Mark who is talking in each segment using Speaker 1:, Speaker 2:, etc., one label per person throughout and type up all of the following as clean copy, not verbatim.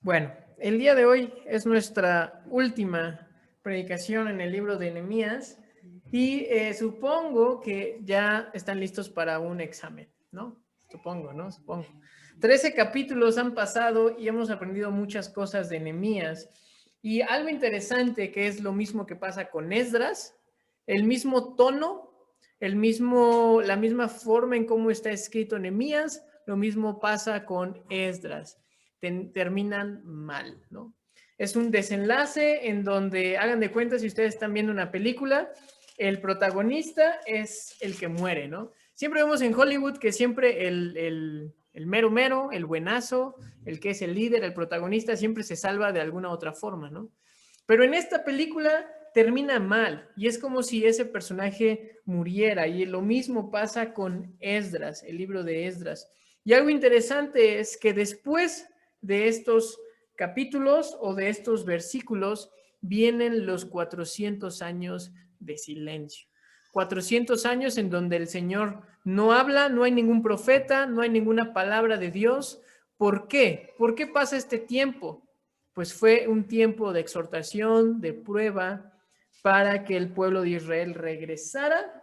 Speaker 1: Bueno, el día de hoy es nuestra última predicación en el libro de Nehemías y supongo que ya están listos para un examen, ¿no? Supongo, ¿no? Supongo. 13 capítulos han pasado y hemos aprendido muchas cosas de Nehemías. Y algo interesante que es lo mismo que pasa con Esdras, el mismo tono, la misma forma en cómo está escrito Nehemías, lo mismo pasa con Esdras. Terminan mal, ¿no? Es un desenlace en donde, hagan de cuenta, si ustedes están viendo una película, el protagonista es el que muere, ¿no? Siempre vemos en Hollywood que siempre el mero mero, el buenazo, el que es el líder, el protagonista, siempre se salva de alguna otra forma, ¿no? Pero en esta película termina mal y es como si ese personaje muriera, y lo mismo pasa con Esdras, el libro de Esdras. Y algo interesante es que después de estos capítulos o de estos versículos vienen los 400 años de silencio. 400 años en donde el Señor no habla, no hay ningún profeta, no hay ninguna palabra de Dios. ¿Por qué? ¿Por qué pasa este tiempo? Pues fue un tiempo de exhortación, de prueba, para que el pueblo de Israel regresara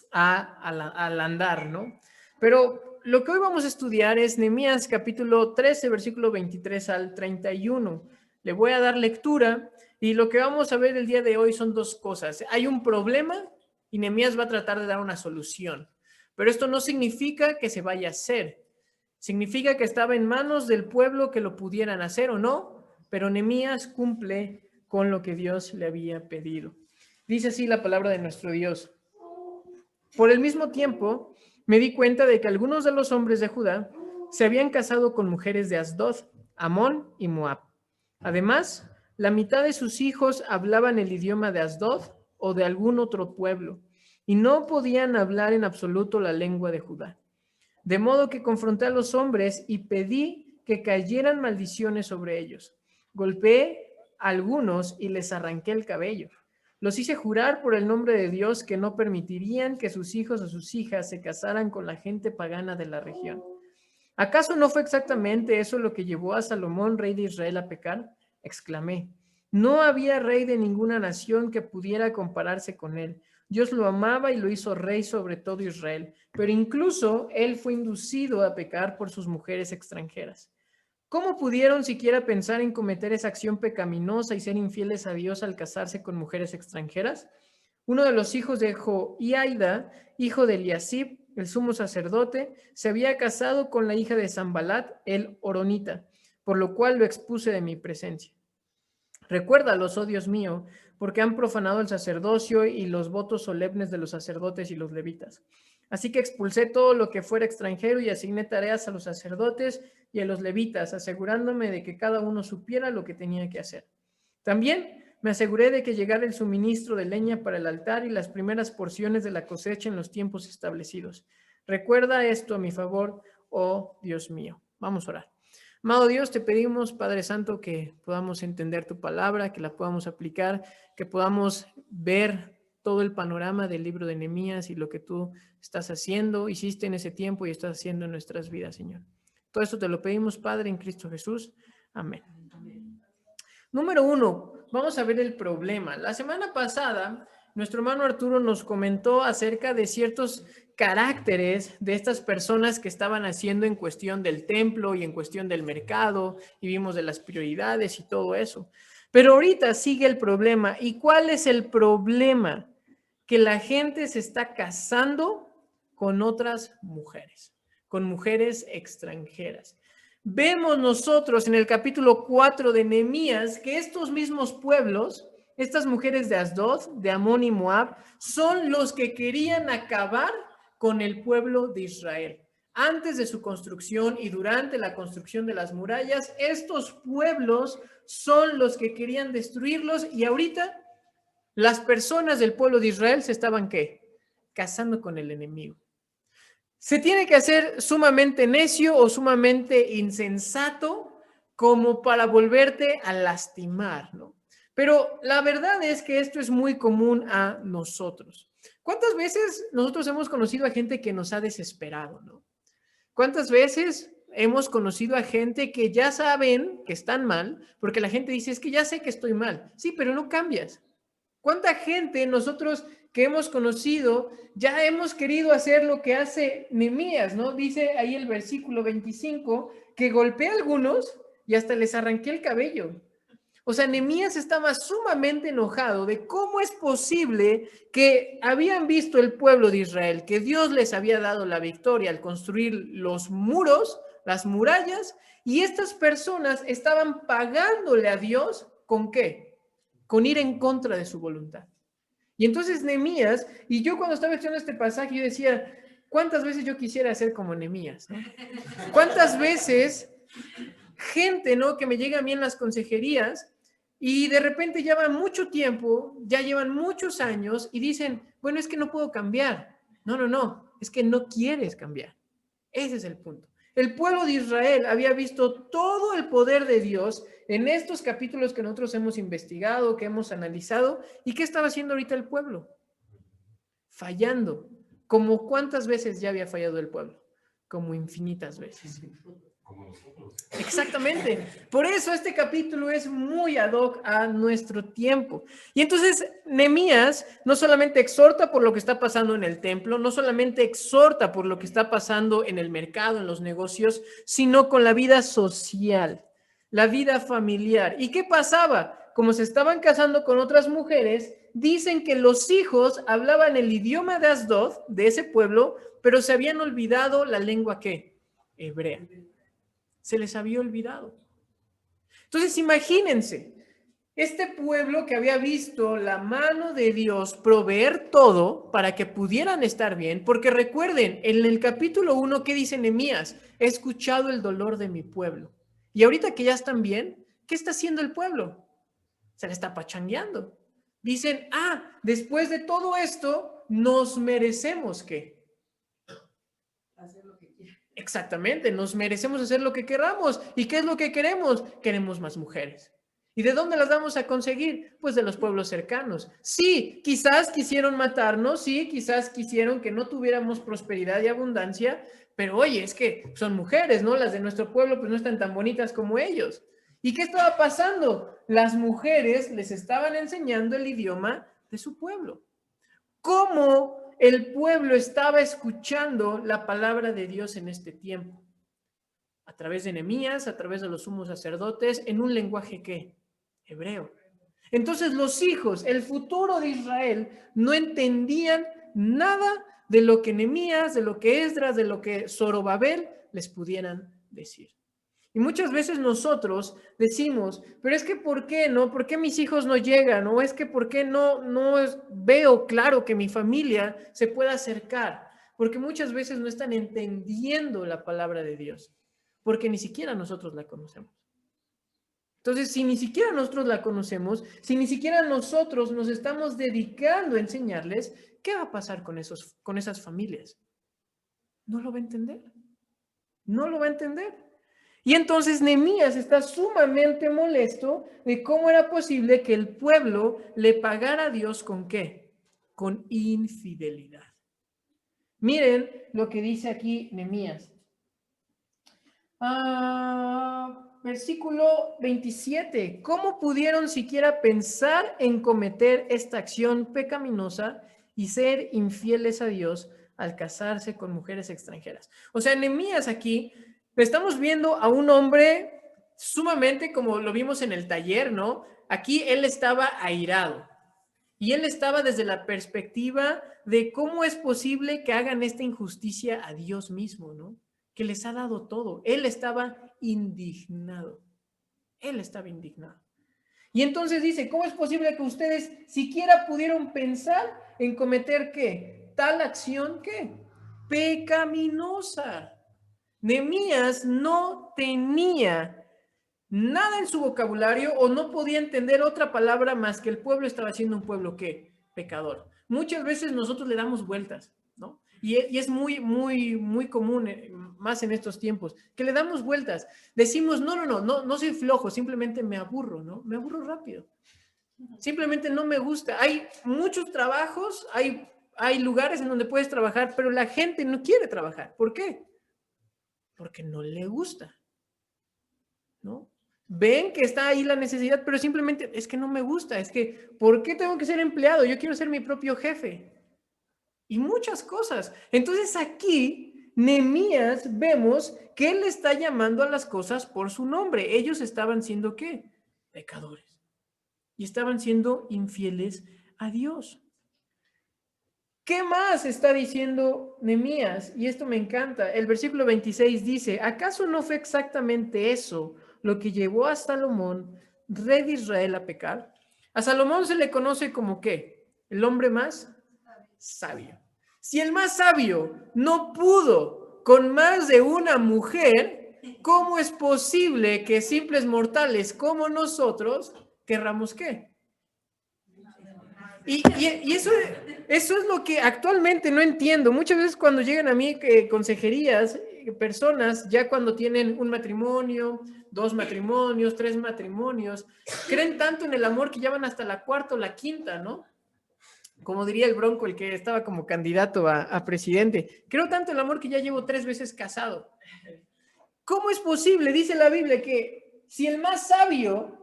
Speaker 1: al andar, ¿no? Pero lo que hoy vamos a estudiar es Nehemías capítulo 13, versículo 23 al 31. Le voy a dar lectura y lo que vamos a ver el día de hoy son dos cosas. Hay un problema y Nehemías va a tratar de dar una solución. Pero esto no significa que se vaya a hacer. Significa que estaba en manos del pueblo que lo pudieran hacer o no, pero Nehemías cumple con lo que Dios le había pedido. Dice así la palabra de nuestro Dios. Por el mismo tiempo, me di cuenta de que algunos de los hombres de Judá se habían casado con mujeres de Asdod, Amón y Moab. Además, la mitad de sus hijos hablaban el idioma de Asdod o de algún otro pueblo, y no podían hablar en absoluto la lengua de Judá. De modo que confronté a los hombres y pedí que cayeran maldiciones sobre ellos. Golpeé a algunos y les arranqué el cabello. Los hice jurar por el nombre de Dios que no permitirían que sus hijos o sus hijas se casaran con la gente pagana de la región. ¿Acaso no fue exactamente eso lo que llevó a Salomón, rey de Israel, a pecar? Exclamé. No había rey de ninguna nación que pudiera compararse con él. Dios lo amaba y lo hizo rey sobre todo Israel, pero incluso él fue inducido a pecar por sus mujeres extranjeras. ¿Cómo pudieron siquiera pensar en cometer esa acción pecaminosa y ser infieles a Dios al casarse con mujeres extranjeras? Uno de los hijos de Joiada, hijo de Eliasib, el sumo sacerdote, se había casado con la hija de Sanbalat, el horonita, por lo cual lo expuse de mi presencia. Recuérdalos, oh Dios mío, porque han profanado el sacerdocio y los votos solemnes de los sacerdotes y los levitas. Así que expulsé todo lo que fuera extranjero y asigné tareas a los sacerdotes y a los levitas, asegurándome de que cada uno supiera lo que tenía que hacer. También me aseguré de que llegara el suministro de leña para el altar y las primeras porciones de la cosecha en los tiempos establecidos. Recuerda esto a mi favor, oh Dios mío. Vamos a orar. Amado Dios, te pedimos, Padre Santo, que podamos entender tu palabra, que la podamos aplicar, que podamos ver todo el panorama del libro de Nehemías y lo que tú estás haciendo, hiciste en ese tiempo y estás haciendo en nuestras vidas, Señor. Todo esto te lo pedimos, Padre, en Cristo Jesús. Amén. Número 1, vamos a ver el problema. La semana pasada, nuestro hermano Arturo nos comentó acerca de ciertos caracteres de estas personas que estaban haciendo en cuestión del templo y en cuestión del mercado, y vimos de las prioridades y todo eso. Pero ahorita sigue el problema. ¿Y cuál es el problema? Que la gente se está casando con otras mujeres, con mujeres extranjeras. Vemos nosotros en el capítulo 4 de Nehemías que estos mismos pueblos, estas mujeres de Asdod, de Amón y Moab, son los que querían acabar con el pueblo de Israel. Antes de su construcción y durante la construcción de las murallas, estos pueblos son los que querían destruirlos, y ahorita las personas del pueblo de Israel se estaban, ¿qué? Casando con el enemigo. Se tiene que hacer sumamente necio o sumamente insensato como para volverte a lastimar, ¿no? Pero la verdad es que esto es muy común a nosotros. ¿Cuántas veces nosotros hemos conocido a gente que nos ha desesperado, ¿no? ¿Cuántas veces hemos conocido a gente que ya saben que están mal, porque la gente dice, es que ya sé que estoy mal. Sí, pero no cambias. ¿Cuánta gente nosotros que hemos conocido ya hemos querido hacer lo que hace Nehemías, ¿no? Dice ahí el versículo 25 que golpeé a algunos y hasta les arranqué el cabello. O sea, Nehemías estaba sumamente enojado de cómo es posible que habían visto el pueblo de Israel, que Dios les había dado la victoria al construir los muros, las murallas, y estas personas estaban pagándole a Dios ¿con qué? Con ir en contra de su voluntad. Y entonces Nehemías, y yo cuando estaba estudiando este pasaje, yo decía, ¿cuántas veces yo quisiera ser como Nehemías? ¿No? ¿Cuántas veces gente, ¿no? Que me llega a mí en las consejerías y de repente llevan mucho tiempo, ya llevan muchos años y dicen, bueno, es que no puedo cambiar. No, es que no quieres cambiar. Ese es el punto. El pueblo de Israel había visto todo el poder de Dios en estos capítulos que nosotros hemos investigado, que hemos analizado. ¿Y qué estaba haciendo ahorita el pueblo? Fallando. ¿Como cuántas veces ya había fallado el pueblo? Como infinitas veces.
Speaker 2: Como nosotros.
Speaker 1: Exactamente. Por eso este capítulo es muy ad hoc a nuestro tiempo. Y entonces Nehemías no solamente exhorta por lo que está pasando en el templo, no solamente exhorta por lo que está pasando en el mercado, en los negocios, sino con la vida social, la vida familiar. ¿Y qué pasaba? Como se estaban casando con otras mujeres, dicen que los hijos hablaban el idioma de Asdod, de ese pueblo, pero se habían olvidado la lengua ¿qué? Hebrea. Se les había olvidado. Entonces, imagínense, este pueblo que había visto la mano de Dios proveer todo para que pudieran estar bien, porque recuerden, en el capítulo 1, ¿qué dice Nehemías? He escuchado el dolor de mi pueblo. Y ahorita que ya están bien, ¿qué está haciendo el pueblo? Se le está pachangueando. Dicen, después de todo esto, nos merecemos ¿qué?
Speaker 3: Hacer lo que quiera.
Speaker 1: Exactamente, nos merecemos hacer lo que queramos. ¿Y qué es lo que queremos? Queremos más mujeres. ¿Y de dónde las vamos a conseguir? Pues de los pueblos cercanos. Sí, quizás quisieron matarnos, sí, quizás quisieron que no tuviéramos prosperidad y abundancia, pero oye, es que son mujeres, ¿no? Las de nuestro pueblo pues no están tan bonitas como ellos. ¿Y qué estaba pasando? Las mujeres les estaban enseñando el idioma de su pueblo. ¿Cómo el pueblo estaba escuchando la palabra de Dios en este tiempo? A través de Nehemías, a través de los sumos sacerdotes, en un lenguaje ¿qué? Hebreo. Entonces los hijos, el futuro de Israel, no entendían nada de lo que Nehemías, de lo que Esdras, de lo que Zorobabel les pudieran decir. Y muchas veces nosotros decimos, pero es que ¿por qué no? ¿Por qué mis hijos no llegan? ¿O es que por qué no veo claro que mi familia se pueda acercar? Porque muchas veces no están entendiendo la palabra de Dios, porque ni siquiera nosotros la conocemos. Entonces, si ni siquiera nosotros la conocemos, si ni siquiera nosotros nos estamos dedicando a enseñarles, ¿qué va a pasar con esas familias? No lo va a entender. No lo va a entender. Y entonces Nehemías está sumamente molesto de cómo era posible que el pueblo le pagara a Dios ¿con qué? Con infidelidad. Miren lo que dice aquí Nehemías. Versículo 27. ¿Cómo pudieron siquiera pensar en cometer esta acción pecaminosa y ser infieles a Dios al casarse con mujeres extranjeras? O sea, Nehemías aquí estamos viendo a un hombre sumamente como lo vimos en el taller, ¿no? Aquí él estaba airado y él estaba desde la perspectiva de cómo es posible que hagan esta injusticia a Dios mismo, ¿no? Que les ha dado todo. Él estaba indignado. Él estaba indignado. Y entonces dice, ¿cómo es posible que ustedes siquiera pudieron pensar en cometer qué? Tal acción que pecaminosa. Nehemías no tenía nada en su vocabulario o no podía entender otra palabra más que el pueblo estaba siendo un pueblo ¿qué? Pecador. Muchas veces nosotros le damos vueltas, ¿no? Y es muy común, más en estos tiempos, que le damos vueltas. Decimos, no soy flojo, simplemente me aburro, ¿no? Me aburro rápido. Simplemente no me gusta. Hay muchos trabajos, hay lugares en donde puedes trabajar, pero la gente no quiere trabajar. ¿Por qué? Porque no le gusta, ¿no? Ven que está ahí la necesidad, pero simplemente es que no me gusta, es que ¿por qué tengo que ser empleado? Yo quiero ser mi propio jefe. Y muchas cosas. Entonces aquí, Nehemías, vemos que él está llamando a las cosas por su nombre. Ellos estaban siendo ¿qué? Pecadores. Y estaban siendo infieles a Dios. ¿Qué más está diciendo Nehemías? Y esto me encanta. El versículo 26 dice, ¿acaso no fue exactamente eso lo que llevó a Salomón, rey de Israel, a pecar? A Salomón se le conoce como ¿qué? El hombre más sabio. Si el más sabio no pudo con más de una mujer, ¿cómo es posible que simples mortales como nosotros querramos qué? Y eso es lo que actualmente no entiendo. Muchas veces cuando llegan a mí consejerías, personas ya cuando tienen un matrimonio, 2 matrimonios, 3 matrimonios, creen tanto en el amor que ya van hasta la cuarta o la quinta, ¿no? Como diría el Bronco, el que estaba como candidato a presidente. Creo tanto en el amor que ya llevo 3 veces casado. ¿Cómo es posible, dice la Biblia, que si el más sabio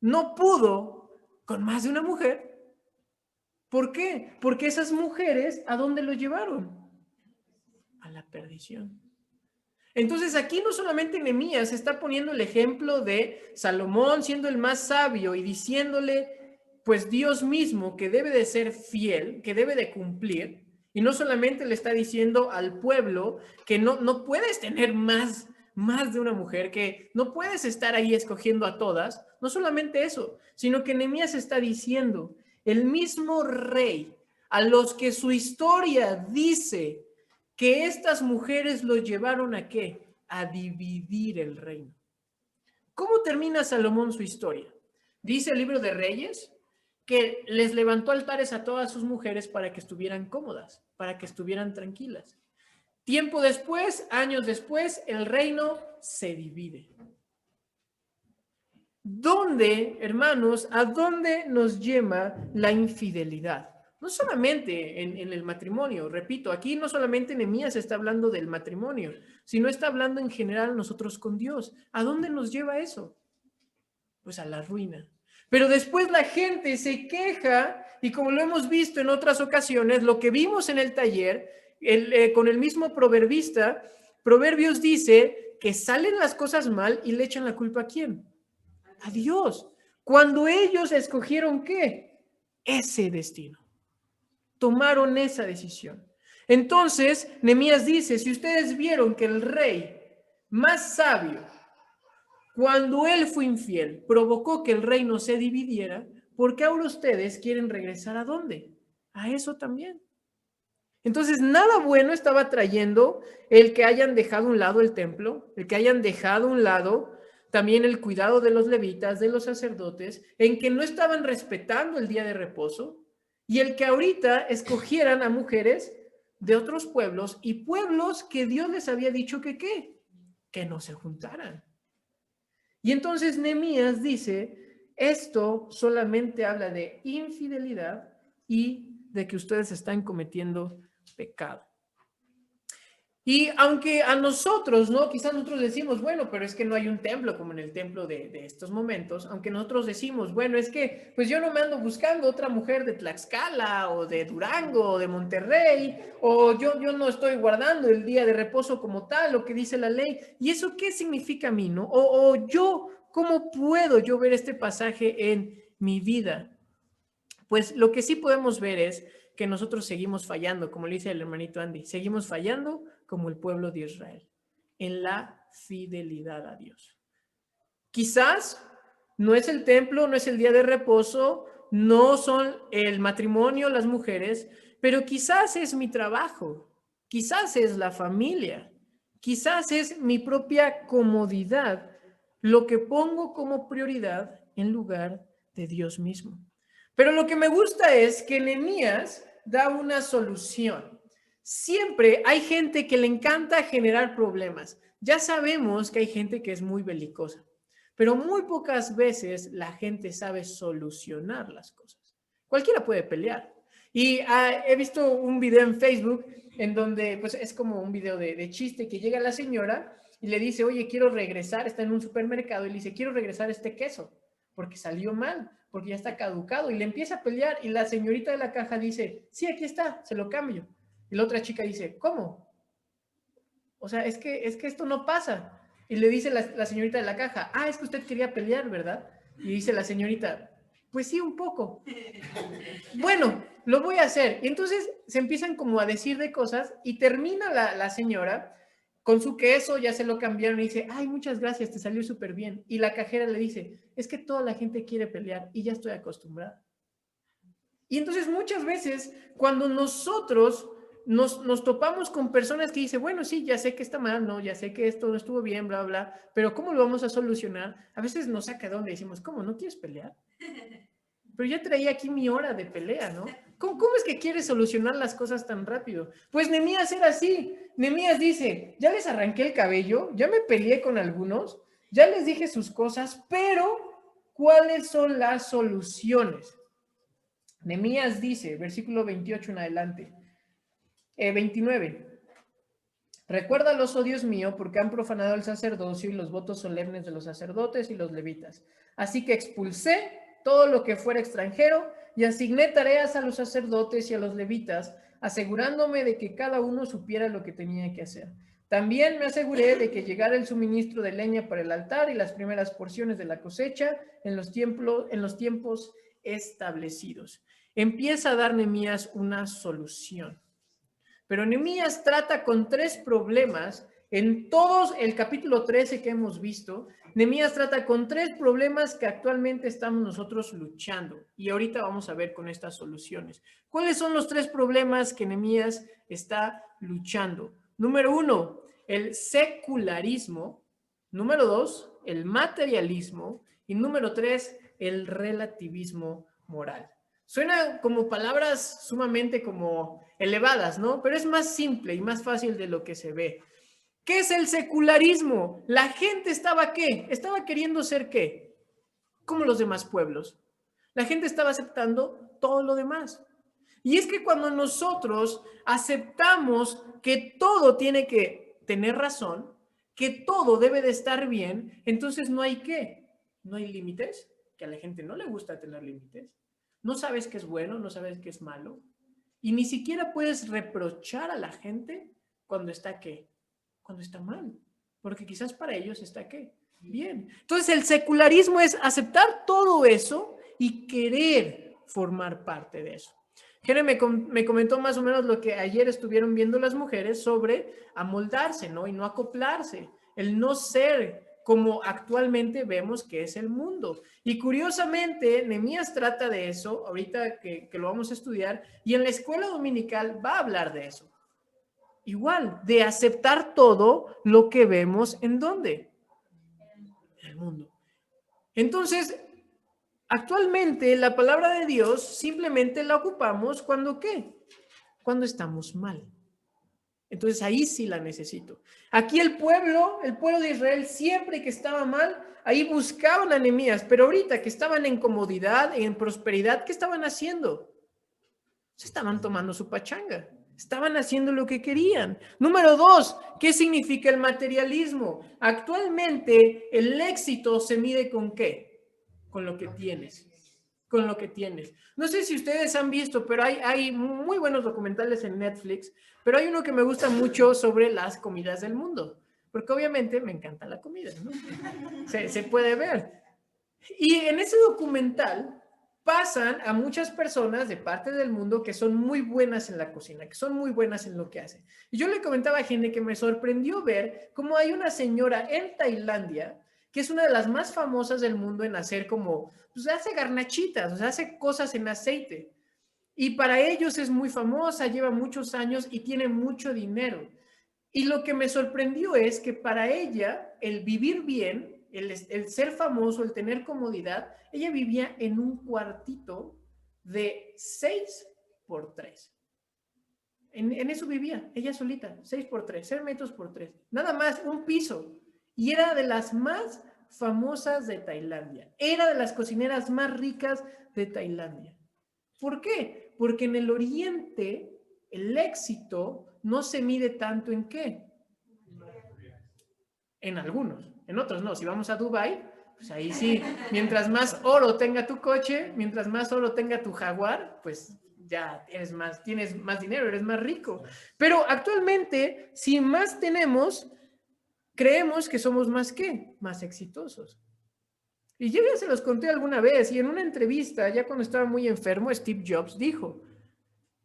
Speaker 1: no pudo con más de una mujer? ¿Por qué? Porque esas mujeres, ¿a dónde lo llevaron? A la perdición. Entonces aquí no solamente Nehemías está poniendo el ejemplo de Salomón siendo el más sabio y diciéndole, pues Dios mismo que debe de ser fiel, que debe de cumplir, y no solamente le está diciendo al pueblo que no puedes tener más de una mujer, que no puedes estar ahí escogiendo a todas, no solamente eso, sino que Nehemías está diciendo, el mismo rey a los que su historia dice que estas mujeres lo llevaron a ¿qué? A dividir el reino. ¿Cómo termina Salomón su historia? Dice el libro de Reyes que les levantó altares a todas sus mujeres para que estuvieran cómodas, para que estuvieran tranquilas. Tiempo después, años después, el reino se divide. ¿Dónde, hermanos, a dónde nos lleva la infidelidad? No solamente en el matrimonio, repito, aquí no solamente Nehemías está hablando del matrimonio, sino está hablando en general nosotros con Dios. ¿A dónde nos lleva eso? Pues a la ruina. Pero después la gente se queja y como lo hemos visto en otras ocasiones, lo que vimos en el taller, con el mismo proverbista, Proverbios dice que salen las cosas mal y le echan la culpa ¿a quién? A Dios. Cuando ellos escogieron ¿qué? Ese destino. Tomaron esa decisión. Entonces, Nehemías dice, si ustedes vieron que el rey más sabio, cuando él fue infiel, provocó que el reino se dividiera, ¿por qué ahora ustedes quieren regresar a dónde? A eso también. Entonces, nada bueno estaba trayendo el que hayan dejado a un lado el templo, el que hayan dejado a un lado también el cuidado de los levitas, de los sacerdotes, en que no estaban respetando el día de reposo, y el que ahorita escogieran a mujeres de otros pueblos y pueblos que Dios les había dicho que ¿qué? Que no se juntaran. Y entonces Nehemías dice, esto solamente habla de infidelidad y de que ustedes están cometiendo pecado. Y aunque a nosotros, ¿no? Quizás nosotros decimos, bueno, pero es que no hay un templo como en el templo de estos momentos, aunque nosotros decimos, bueno, es que pues yo no me ando buscando otra mujer de Tlaxcala o de Durango o de Monterrey, o yo no estoy guardando el día de reposo como tal, lo que dice la ley. ¿Y eso qué significa a mí, no? O yo, ¿cómo puedo yo ver este pasaje en mi vida? Pues lo que sí podemos ver es que nosotros seguimos fallando, como le dice el hermanito Andy, seguimos fallando como el pueblo de Israel, en la fidelidad a Dios. Quizás no es el templo, no es el día de reposo, no son el matrimonio, las mujeres, pero quizás es mi trabajo, quizás es la familia, quizás es mi propia comodidad, lo que pongo como prioridad en lugar de Dios mismo. Pero lo que me gusta es que Nehemías da una solución. Siempre hay gente que le encanta generar problemas. Ya sabemos que hay gente que es muy belicosa, pero muy pocas veces la gente sabe solucionar las cosas. Cualquiera puede pelear. Y he visto un video en Facebook en donde pues es como un video de chiste que llega la señora y le dice, oye, quiero regresar, está en un supermercado y le dice, quiero regresar este queso porque salió mal, porque ya está caducado y le empieza a pelear y la señorita de la caja dice, sí, aquí está, se lo cambio. Y la otra chica dice, ¿cómo? O sea, es que esto no pasa. Y le dice la señorita de la caja, es que usted quería pelear, ¿verdad? Y dice la señorita, pues sí, un poco. Bueno, lo voy a hacer. Y entonces se empiezan como a decir de cosas y termina la señora con su queso, ya se lo cambiaron y dice, ay, muchas gracias, te salió súper bien. Y la cajera le dice, es que toda la gente quiere pelear y ya estoy acostumbrada. Y entonces muchas veces cuando nosotros nos topamos con personas que dicen, bueno, sí, ya sé que está mal, no, ya sé que esto no estuvo bien, bla, bla, pero ¿cómo lo vamos a solucionar? A veces nos saca de donde decimos, ¿cómo? ¿No quieres pelear? Pero ya traía aquí mi hora de pelea, ¿no? ¿Cómo es que quieres solucionar las cosas tan rápido? Pues Nehemías era así. Nehemías dice, ya les arranqué el cabello, ya me peleé con algunos, ya les dije sus cosas, pero ¿cuáles son las soluciones? Nehemías dice, versículo 28 en adelante, 29. Recuérdalos, oh Dios mío, porque han profanado el sacerdocio y los votos solemnes de los sacerdotes y los levitas. Así que expulsé todo lo que fuera extranjero y asigné tareas a los sacerdotes y a los levitas, asegurándome de que cada uno supiera lo que tenía que hacer. También me aseguré de que llegara el suministro de leña para el altar y las primeras porciones de la cosecha en los tiempos establecidos. Empieza a dar Nehemías una solución. Pero Nehemías trata con tres problemas. En todo el capítulo 13 que hemos visto, Nehemías trata con tres problemas que actualmente estamos nosotros luchando. Y ahorita vamos a ver con estas soluciones. ¿Cuáles son los tres problemas que Nehemías está luchando? Número 1, el secularismo. Número 2, el materialismo. Y número 3, el relativismo moral. Suena como palabras sumamente como elevadas, ¿no? Pero es más simple y más fácil de lo que se ve. ¿Qué es el secularismo? La gente estaba ¿qué? Estaba queriendo ser ¿qué? Como los demás pueblos. La gente estaba aceptando todo lo demás. Y es que cuando nosotros aceptamos que todo tiene que tener razón, que todo debe de estar bien, entonces no hay ¿qué? No hay límites, que a la gente no le gusta tener límites. No sabes qué es bueno, no sabes qué es malo. Y ni siquiera puedes reprochar a la gente cuando está ¿qué? Cuando está mal. Porque quizás para ellos está ¿qué? Bien. Entonces el secularismo es aceptar todo eso y querer formar parte de eso. Jere me comentó más o menos lo que ayer estuvieron viendo las mujeres sobre amoldarse, ¿no? Y no acoplarse, el no ser como actualmente vemos que es el mundo. Y curiosamente, Nehemías trata de eso, ahorita que lo vamos a estudiar, y en la escuela dominical va a hablar de eso. Igual, de aceptar todo lo que vemos en ¿dónde? En el mundo. Entonces, actualmente la palabra de Dios simplemente la ocupamos cuando ¿qué? Cuando estamos mal. Entonces ahí sí la necesito. Aquí el pueblo de Israel, siempre que estaba mal, ahí buscaban a Nehemías, pero ahorita que estaban en comodidad, en prosperidad, ¿qué estaban haciendo? Se estaban tomando su pachanga. Estaban haciendo lo que querían. Número 2, ¿qué significa el materialismo? Actualmente el éxito se mide ¿con qué? Con lo que tienes. Con lo que tienes. No sé si ustedes han visto, pero hay muy buenos documentales en Netflix, pero hay uno que me gusta mucho sobre las comidas del mundo, porque obviamente me encanta la comida, ¿no? Se puede ver. Y en ese documental pasan a muchas personas de parte del mundo que son muy buenas en la cocina, que son muy buenas en lo que hacen. Y yo le comentaba a gente que me sorprendió ver cómo hay una señora en Tailandia que es una de las más famosas del mundo en hacer como, pues hace garnachitas, o sea, hace cosas en aceite. Y para ellos es muy famosa, lleva muchos años y tiene mucho dinero. Y lo que me sorprendió es que para ella, el vivir bien, el ser famoso, el tener comodidad, ella vivía en un cuartito de 6x3. En eso vivía, ella solita, 6x3, 6 metros por 3. Nada más, un piso. Y era de las más famosas de Tailandia. Era de las cocineras más ricas de Tailandia. ¿Por qué? Porque en el oriente el éxito no se mide tanto en qué. En algunos, en otros no. Si vamos a Dubái, pues ahí sí, mientras más oro tenga tu coche, mientras más oro tenga tu Jaguar, pues ya tienes más dinero, eres más rico. Pero actualmente, si más tenemos, creemos que somos más ¿qué? Más exitosos. Y yo ya se los conté alguna vez, y en una entrevista, ya cuando estaba muy enfermo, Steve Jobs dijo,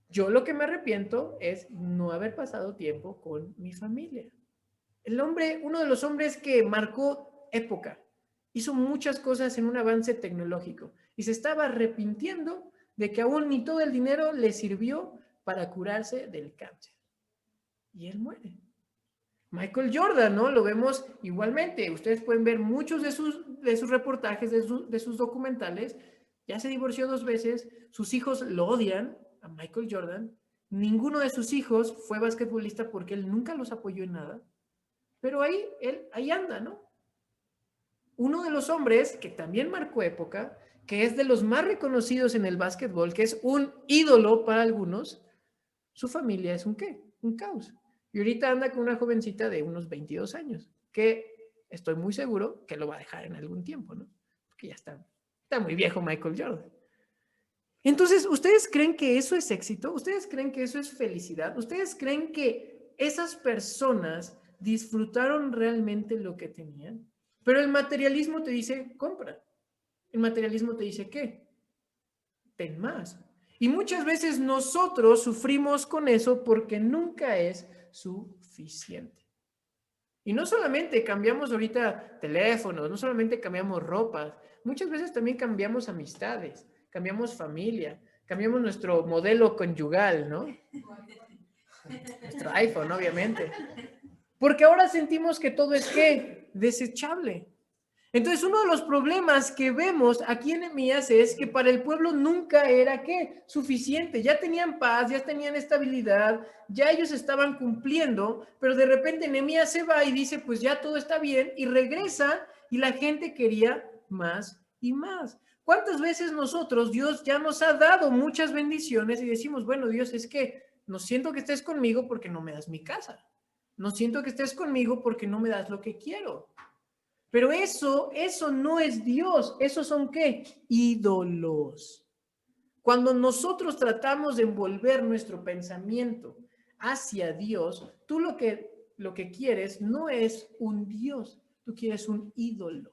Speaker 1: yo lo que me arrepiento es no haber pasado tiempo con mi familia. El hombre, uno de los hombres que marcó época, hizo muchas cosas en un avance tecnológico y se estaba arrepintiendo de que aún ni todo el dinero le sirvió para curarse del cáncer. Y él muere. Michael Jordan, ¿no? Lo vemos igualmente. Ustedes pueden ver muchos de sus reportajes, de sus documentales. Ya se divorció 2 veces. Sus hijos lo odian a Michael Jordan. Ninguno de sus hijos fue basquetbolista porque él nunca los apoyó en nada. Pero ahí anda, ¿no? Uno de los hombres que también marcó época, que es de los más reconocidos en el básquetbol, que es un ídolo para algunos, su familia es un ¿qué? Un caos. Y ahorita anda con una jovencita de unos 22 años, que estoy muy seguro que lo va a dejar en algún tiempo, ¿no? Porque ya está muy viejo Michael Jordan. Entonces, ¿ustedes creen que eso es éxito? ¿Ustedes creen que eso es felicidad? ¿Ustedes creen que esas personas disfrutaron realmente lo que tenían? Pero el materialismo te dice, compra. El materialismo te dice, ¿qué? Ten más. Y muchas veces nosotros sufrimos con eso porque nunca es suficiente. Y no solamente cambiamos ahorita teléfonos, no solamente cambiamos ropas, muchas veces también cambiamos amistades, cambiamos familia, cambiamos nuestro modelo conyugal, ¿no? Nuestro iPhone, obviamente. Porque ahora sentimos que todo es ¿qué? Desechable. Entonces, uno de los problemas que vemos aquí en Nehemías es que para el pueblo nunca era ¿qué? Suficiente. Ya tenían paz, ya tenían estabilidad, ya ellos estaban cumpliendo, pero de repente Nehemías se va y dice, pues ya todo está bien, y regresa y la gente quería más y más. ¿Cuántas veces nosotros, Dios ya nos ha dado muchas bendiciones y decimos, bueno, Dios, es que no siento que estés conmigo porque no me das mi casa. No siento que estés conmigo porque no me das lo que quiero. Pero eso no es Dios. ¿Esos son qué? Ídolos. Cuando nosotros tratamos de envolver nuestro pensamiento hacia Dios, tú lo que quieres no es un Dios, tú quieres un ídolo.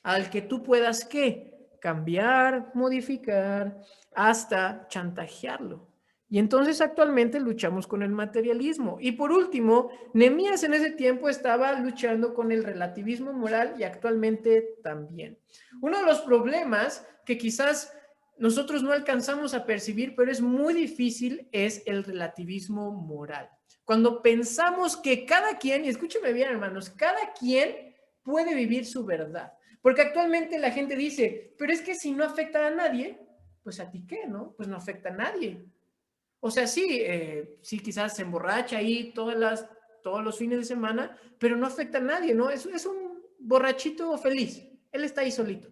Speaker 1: Al que tú puedas, ¿qué? Cambiar, modificar, hasta chantajearlo. Y entonces actualmente luchamos con el materialismo. Y por último, Nehemías en ese tiempo estaba luchando con el relativismo moral y actualmente también. Uno de los problemas que quizás nosotros no alcanzamos a percibir, pero es muy difícil, es el relativismo moral. Cuando pensamos que cada quien, y escúcheme bien hermanos, cada quien puede vivir su verdad. Porque actualmente la gente dice, pero es que si no afecta a nadie, pues a ti qué, ¿no? Pues no afecta a nadie. O sea, sí, sí, quizás se emborracha ahí todos los fines de semana, pero no afecta a nadie, ¿no? Es un borrachito feliz. Él está ahí solito.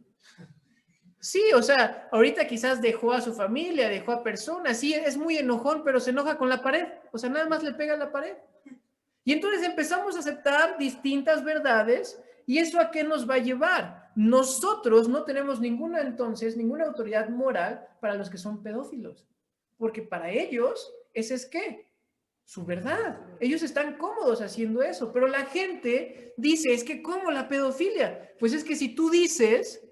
Speaker 1: Sí, o sea, ahorita quizás dejó a su familia, dejó a personas, sí, es muy enojón, pero se enoja con la pared. O sea, nada más le pega a la pared. Y entonces empezamos a aceptar distintas verdades, ¿y eso a qué nos va a llevar? Nosotros no tenemos ninguna autoridad moral para los que son pedófilos. Porque para ellos, ese es ¿qué? Su verdad. Ellos están cómodos haciendo eso, pero la gente dice, es que ¿cómo la pedofilia? Pues es que si tú dices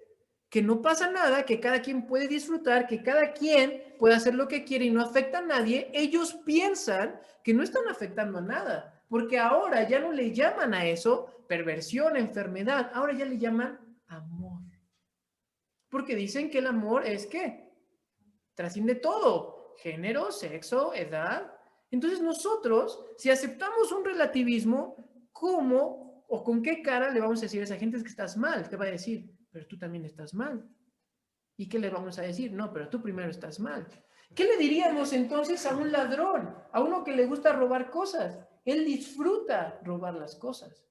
Speaker 1: que no pasa nada, que cada quien puede disfrutar, que cada quien puede hacer lo que quiere y no afecta a nadie, ellos piensan que no están afectando a nada, porque ahora ya no le llaman a eso perversión, enfermedad, ahora ya le llaman amor. Porque dicen que el amor es ¿qué? Trasciende todo. Género, sexo, edad. Entonces nosotros, si aceptamos un relativismo, ¿cómo o con qué cara le vamos a decir a esa gente es que estás mal? Te va a decir, pero tú también estás mal. ¿Y qué le vamos a decir? No, pero tú primero estás mal. ¿Qué le diríamos entonces a un ladrón? A uno que le gusta robar cosas. Él disfruta robar las cosas.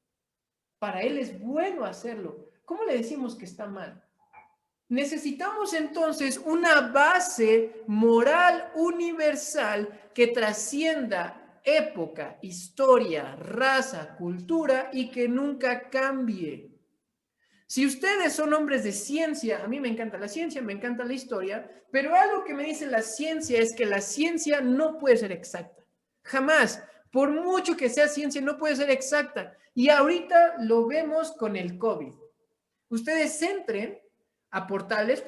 Speaker 1: Para él es bueno hacerlo. ¿Cómo le decimos que está mal? Necesitamos entonces una base moral universal que trascienda época, historia, raza, cultura y que nunca cambie. Si ustedes son hombres de ciencia, a mí me encanta la ciencia, me encanta la historia, pero algo que me dice la ciencia es que la ciencia no puede ser exacta. Jamás. Por mucho que sea ciencia, no puede ser exacta. Y ahorita lo vemos con el COVID. Ustedes entren a portales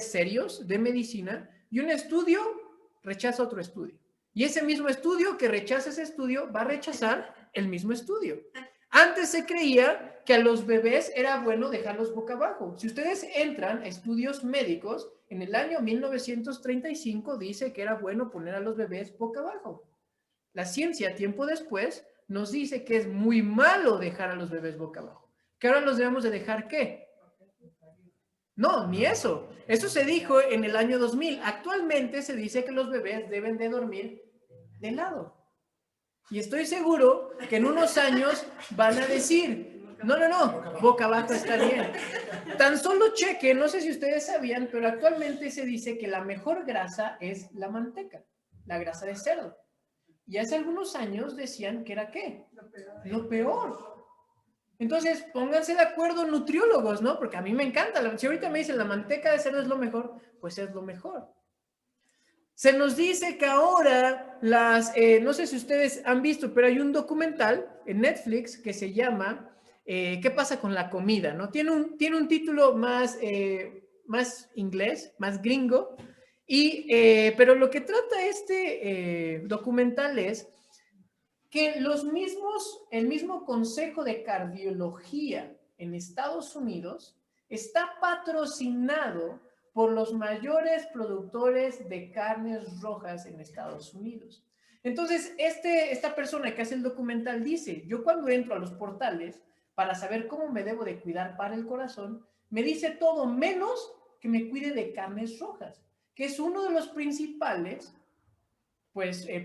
Speaker 1: serios de medicina y un estudio rechaza otro estudio. Y ese mismo estudio que rechaza ese estudio va a rechazar el mismo estudio. Antes se creía que a los bebés era bueno dejarlos boca abajo. Si ustedes entran a estudios médicos, en el año 1935 dice que era bueno poner a los bebés boca abajo. La ciencia, tiempo después, nos dice que es muy malo dejar a los bebés boca abajo. ¿Que ahora los debemos de dejar qué? No, ni eso. Eso se dijo en el año 2000. Actualmente se dice que los bebés deben de dormir de lado. Y estoy seguro que en unos años van a decir, no, boca abajo está bien. Tan solo cheque, no sé si ustedes sabían, pero actualmente se dice que la mejor grasa es la manteca, la grasa de cerdo. Y hace algunos años decían que era ¿qué? Lo peor. Entonces, pónganse de acuerdo nutriólogos, ¿no? Porque a mí me encanta. Si ahorita me dicen la manteca de cerdo es lo mejor, pues es lo mejor. Se nos dice que ahora no sé si ustedes han visto, pero hay un documental en Netflix que se llama ¿Qué pasa con la comida? ¿No? Tiene un título más inglés, más gringo, pero lo que trata este documental es que el mismo Consejo de Cardiología en Estados Unidos está patrocinado por los mayores productores de carnes rojas en Estados Unidos. Entonces, esta persona que hace el documental dice, yo cuando entro a los portales para saber cómo me debo de cuidar para el corazón, me dice todo menos que me cuide de carnes rojas, que es uno de los principales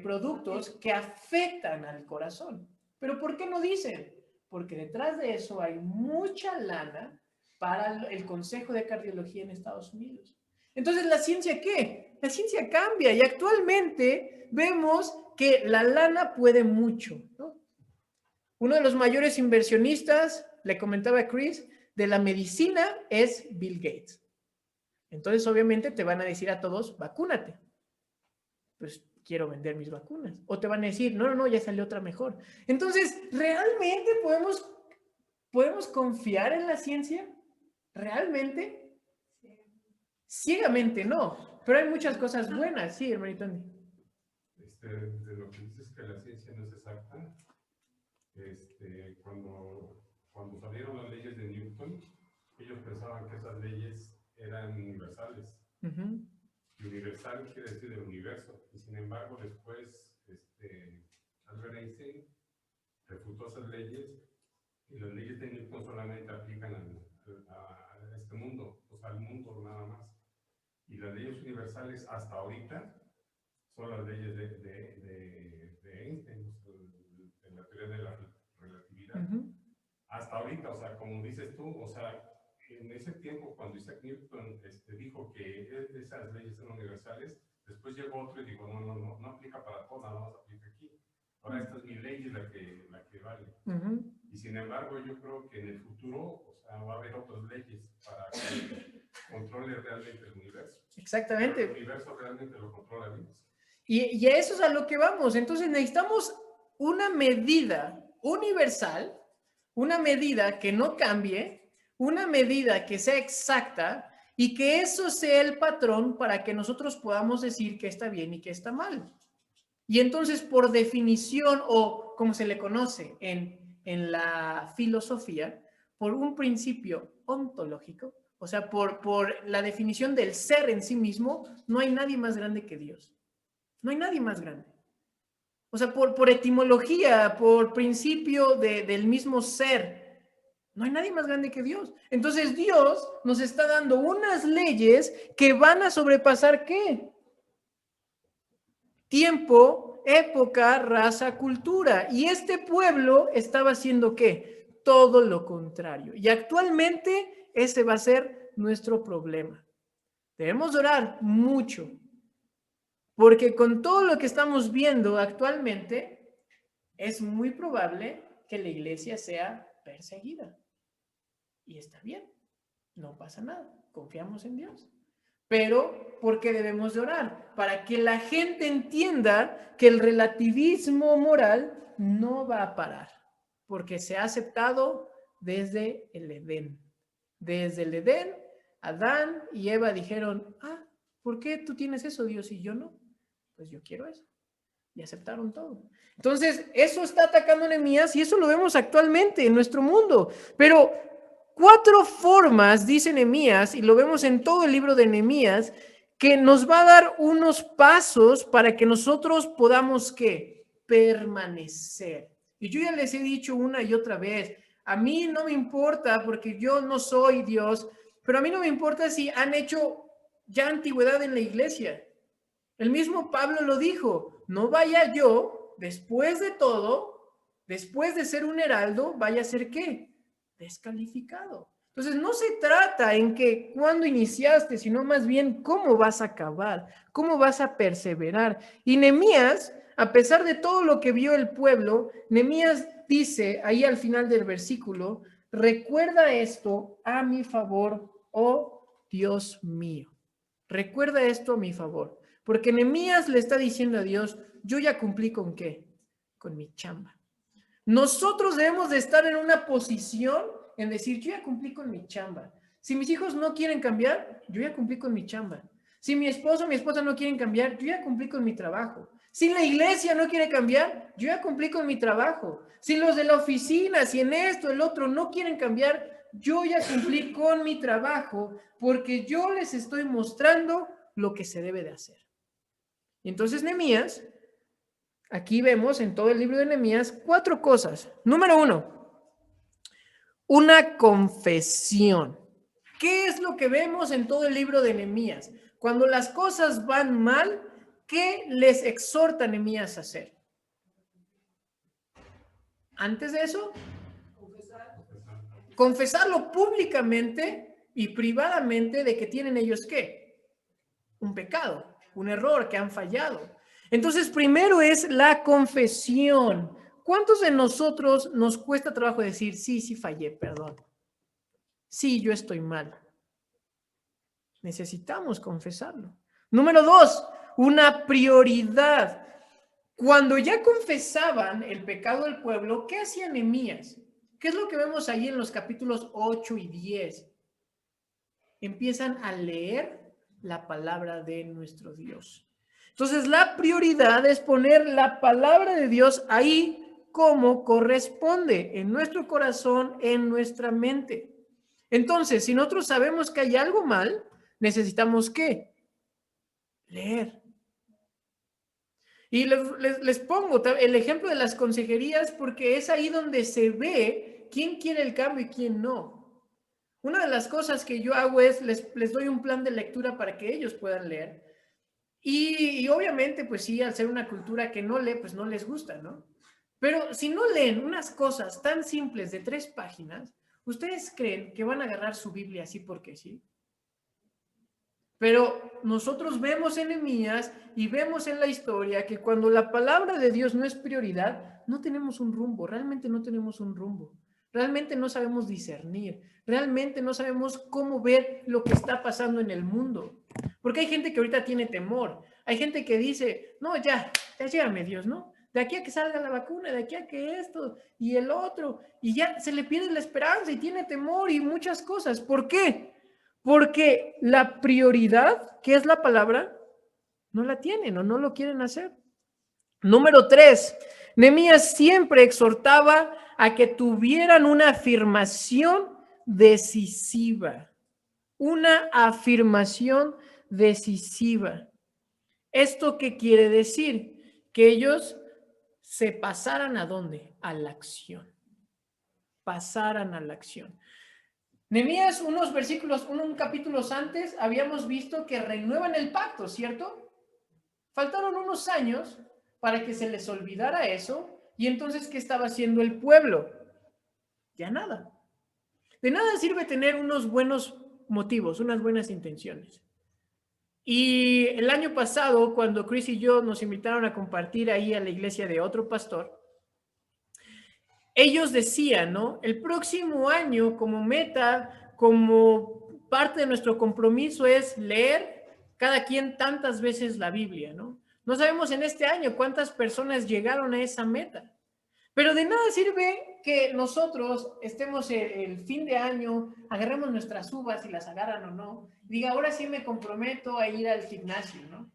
Speaker 1: productos que afectan al corazón. ¿Pero por qué no dicen? Porque detrás de eso hay mucha lana para el Consejo de Cardiología en Estados Unidos. Entonces, ¿la ciencia qué? La ciencia cambia y actualmente vemos que la lana puede mucho, ¿no? Uno de los mayores inversionistas, le comentaba a Chris, de la medicina es Bill Gates. Entonces, obviamente, te van a decir a todos, vacúnate. Pues quiero vender mis vacunas. O te van a decir, no, ya salió otra mejor. Entonces, ¿realmente podemos confiar en la ciencia? ¿Realmente? Ciegamente no, pero hay muchas cosas buenas, sí, hermanito Andy.
Speaker 2: De lo que dices que la ciencia no es exacta, cuando salieron las leyes de Newton, ellos pensaban que esas leyes eran universales. Universal quiere decir del universo, y sin embargo después Albert Einstein refutó esas leyes, y las leyes de Newton solamente aplican a este mundo, o sea, al mundo nada más. Y las leyes universales hasta ahorita son las leyes de Einstein, de la teoría de la relatividad. Hasta ahorita, o sea, como dices tú, o sea, en ese tiempo cuando Isaac Newton dijo que esas leyes eran universales, después llegó otro y dijo, no aplica para todo, nada más aplica aquí. Ahora esta es mi ley y la que vale. Y sin embargo, yo creo que en el futuro, o sea, va a haber otras leyes para que controle realmente el universo.
Speaker 1: Exactamente.
Speaker 2: Pero el universo realmente lo controla Dios.
Speaker 1: Y a eso es a lo que vamos. Entonces necesitamos una medida universal, una medida que no cambie, una medida que sea exacta y que eso sea el patrón para que nosotros podamos decir que está bien y que está mal. Y entonces, por definición, o como se le conoce en la filosofía, por un principio ontológico, o sea, por la definición del ser en sí mismo, no hay nadie más grande que Dios. No hay nadie más grande. O sea, por etimología, por principio del mismo ser, no hay nadie más grande que Dios. Entonces Dios nos está dando unas leyes que van a sobrepasar ¿qué? Tiempo, época, raza, cultura. Y este pueblo estaba haciendo ¿qué? Todo lo contrario. Y actualmente ese va a ser nuestro problema. Debemos orar mucho. Porque con todo lo que estamos viendo actualmente, es muy probable que la iglesia sea perseguida. Y está bien, no pasa nada, confiamos en Dios. Pero, ¿por qué debemos de orar? Para que la gente entienda que el relativismo moral no va a parar, porque se ha aceptado desde el Edén. Desde el Edén, Adán y Eva dijeron, ¿por qué tú tienes eso, Dios, y yo no? Pues yo quiero eso. Y aceptaron todo. Entonces, eso está atacando a Nehemías y eso lo vemos actualmente en nuestro mundo. Pero 4 formas, dice Nehemías, y lo vemos en todo el libro de Nehemías, que nos va a dar unos pasos para que nosotros podamos, ¿qué? Permanecer. Y yo ya les he dicho una y otra vez, a mí no me importa porque yo no soy Dios, pero a mí no me importa si han hecho ya antigüedad en la iglesia. El mismo Pablo lo dijo, no vaya yo, después de todo, después de ser un heraldo, vaya a ser ¿qué? Descalificado. Entonces no se trata en que cuándo iniciaste, sino más bien cómo vas a acabar, cómo vas a perseverar. Y Nehemías, a pesar de todo lo que vio el pueblo, Nehemías dice ahí al final del versículo, recuerda esto a mi favor, oh Dios mío. Recuerda esto a mi favor. Porque Nehemías le está diciendo a Dios, yo ya cumplí ¿con qué? Con mi chamba. Nosotros debemos de estar en una posición en decir, yo ya cumplí con mi chamba. Si mis hijos no quieren cambiar, yo ya cumplí con mi chamba. Si mi esposo o mi esposa no quieren cambiar, yo ya cumplí con mi trabajo. Si la iglesia no quiere cambiar, yo ya cumplí con mi trabajo. Si los de la oficina, si en esto, el otro no quieren cambiar, yo ya cumplí con mi trabajo porque yo les estoy mostrando lo que se debe de hacer. Y entonces Nehemías, aquí vemos en todo el libro de Nehemías 4 cosas. Número 1, una confesión. ¿Qué es lo que vemos en todo el libro de Nehemías? Cuando las cosas van mal, ¿qué les exhorta Nehemías a hacer? Antes de eso, confesarlo públicamente y privadamente de que tienen ellos ¿qué? Un pecado, un error, que han fallado. Entonces, primero es la confesión. ¿Cuántos de nosotros nos cuesta trabajo decir, sí fallé, perdón? Sí, yo estoy mal. Necesitamos confesarlo. Número 2, una prioridad. Cuando ya confesaban el pecado del pueblo, ¿qué hacía Nehemías? ¿Qué es lo que vemos ahí en los capítulos 8 y 10? Empiezan a leer la palabra de nuestro Dios. Entonces, la prioridad es poner la palabra de Dios ahí como corresponde, en nuestro corazón, en nuestra mente. Entonces, si nosotros sabemos que hay algo mal, necesitamos ¿qué? Leer. Y les pongo el ejemplo de las consejerías porque es ahí donde se ve quién quiere el cambio y quién no. Una de las cosas que yo hago es les doy un plan de lectura para que ellos puedan leer. Y obviamente, pues sí, al ser una cultura que no lee, pues no les gusta, ¿no? Pero si no leen unas cosas tan simples de 3 páginas, ¿ustedes creen que van a agarrar su Biblia así porque sí? Pero nosotros vemos en Nehemías y vemos en la historia que cuando la palabra de Dios no es prioridad, no tenemos un rumbo, realmente no tenemos un rumbo. Realmente no sabemos discernir, realmente no sabemos cómo ver lo que está pasando en el mundo. Porque hay gente que ahorita tiene temor, hay gente que dice, no, ya llévame Dios, ¿no? De aquí a que salga la vacuna, de aquí a que esto y el otro, y ya se le pierde la esperanza y tiene temor y muchas cosas. ¿Por qué? Porque la prioridad, que es la palabra, no la tienen o no lo quieren hacer. Número 3, Nehemías siempre exhortaba a que tuvieran una afirmación decisiva. Una afirmación decisiva. ¿Esto qué quiere decir? Que ellos se pasaran ¿a dónde? A la acción. Pasaran a la acción. Nehemías, unos versículos, un capítulos antes, habíamos visto que renuevan el pacto, ¿cierto? Faltaron unos años para que se les olvidara eso, y entonces, ¿qué estaba haciendo el pueblo? Ya nada. De nada sirve tener unos buenos motivos, unas buenas intenciones. Y el año pasado, cuando Chris y yo nos invitaron a compartir ahí a la iglesia de otro pastor, ellos decían, ¿no? El próximo año como meta, como parte de nuestro compromiso es leer cada quien tantas veces la Biblia, ¿no? No sabemos en este año cuántas personas llegaron a esa meta, pero de nada sirve que nosotros estemos el fin de año, agarremos nuestras uvas y las agarran o no, diga, ahora sí me comprometo a ir al gimnasio, ¿no?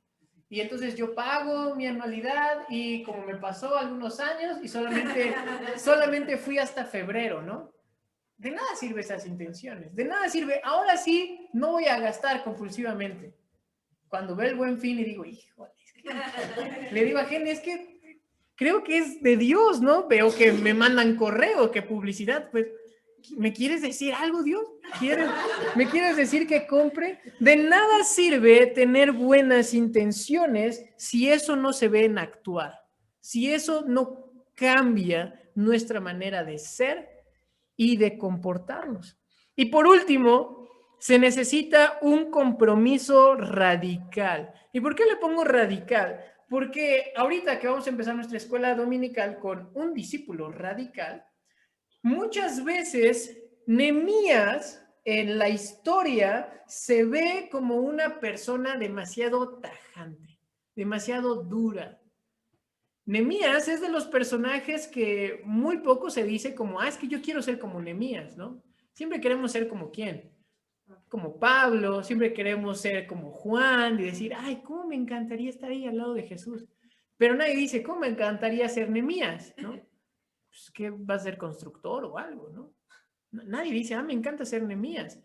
Speaker 1: Y entonces yo pago mi anualidad y como me pasó algunos años y solamente fui hasta febrero, ¿no? De nada sirve esas intenciones, de nada sirve, ahora sí no voy a gastar compulsivamente. Cuando veo el Buen Fin y digo, híjole, le digo a Jenny, es que creo que es de Dios, ¿no? Veo que me mandan correo, que publicidad, pues, ¿me quieres decir algo, Dios? ¿Me quieres decir que compre? De nada sirve tener buenas intenciones si eso no se ve en actuar, si eso no cambia nuestra manera de ser y de comportarnos. Y por último, se necesita un compromiso radical. ¿Y por qué le pongo radical? Porque ahorita que vamos a empezar nuestra escuela dominical con un discípulo radical, muchas veces Nehemías en la historia se ve como una persona demasiado tajante, demasiado dura. Nehemías es de los personajes que muy poco se dice como, es que yo quiero ser como Nehemías, ¿no? Siempre queremos ser como quién, como Pablo, siempre queremos ser como Juan y decir, ay, cómo me encantaría estar ahí al lado de Jesús. Pero nadie dice, cómo me encantaría ser Nehemías, ¿no? Pues, ¿qué va a ser constructor o algo, no? Nadie dice, me encanta ser Nehemías.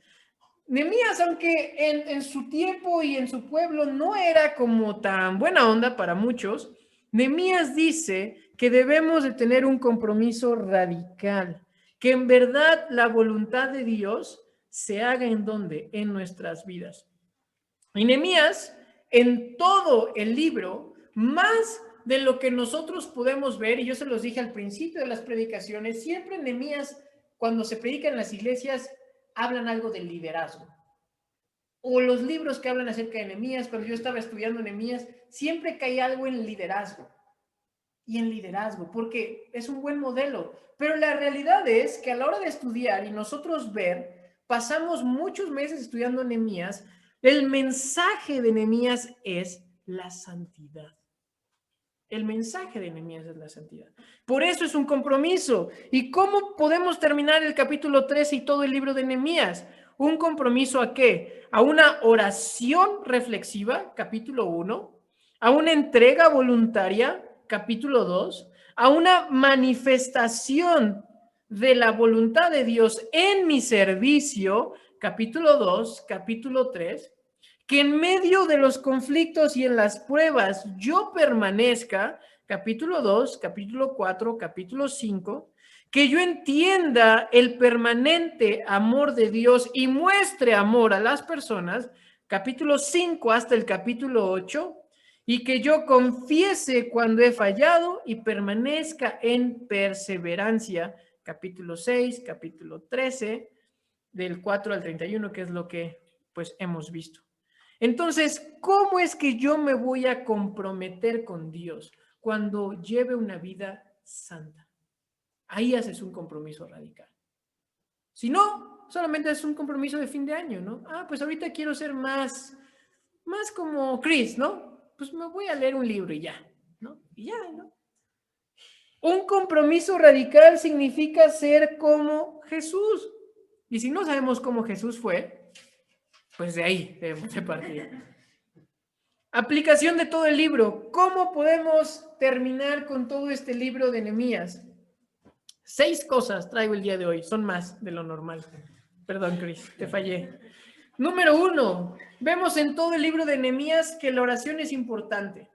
Speaker 1: Nehemías, aunque en su tiempo y en su pueblo no era como tan buena onda para muchos, Nehemías dice que debemos de tener un compromiso radical, que en verdad la voluntad de Dios se haga en ¿dónde? En nuestras vidas. Y Nehemías, en todo el libro, más de lo que nosotros podemos ver, y yo se los dije al principio de las predicaciones, siempre Nehemías, cuando se predica en las iglesias, hablan algo del liderazgo. O los libros que hablan acerca de Nehemías, cuando yo estaba estudiando Nehemías, siempre cae algo en liderazgo. Y en liderazgo, porque es un buen modelo. Pero la realidad es que a la hora de estudiar y nosotros ver, pasamos muchos meses estudiando Nehemías, el mensaje de Nehemías es la santidad. El mensaje de Nehemías es la santidad. Por eso es un compromiso. ¿Y cómo podemos terminar el capítulo 13 y todo el libro de Nehemías? ¿Un compromiso a qué? A una oración reflexiva, capítulo 1, a una entrega voluntaria, capítulo 2, a una manifestación de la voluntad de Dios en mi servicio, capítulo 2, capítulo 3, que en medio de los conflictos y en las pruebas yo permanezca, capítulo 2, capítulo 4, capítulo 5, que yo entienda el permanente amor de Dios y muestre amor a las personas, capítulo 5 hasta el capítulo 8, y que yo confiese cuando he fallado y permanezca en perseverancia, capítulo 6, capítulo 13, del 4 al 31, que es lo que pues hemos visto. Entonces, ¿cómo es que yo me voy a comprometer con Dios cuando lleve una vida santa? Ahí haces un compromiso radical. Si no, solamente es un compromiso de fin de año, ¿no? Pues ahorita quiero ser más como Chris, ¿no? Pues me voy a leer un libro y ya, ¿no? Y ya, ¿no? Un compromiso radical significa ser como Jesús. Y si no sabemos cómo Jesús fue, pues de ahí debemos de partir. Aplicación de todo el libro. ¿Cómo podemos terminar con todo este libro de Nehemías? 6 cosas traigo el día de hoy. Son más de lo normal. Perdón, Chris, te fallé. Número 1. Vemos en todo el libro de Nehemías que la oración es importante.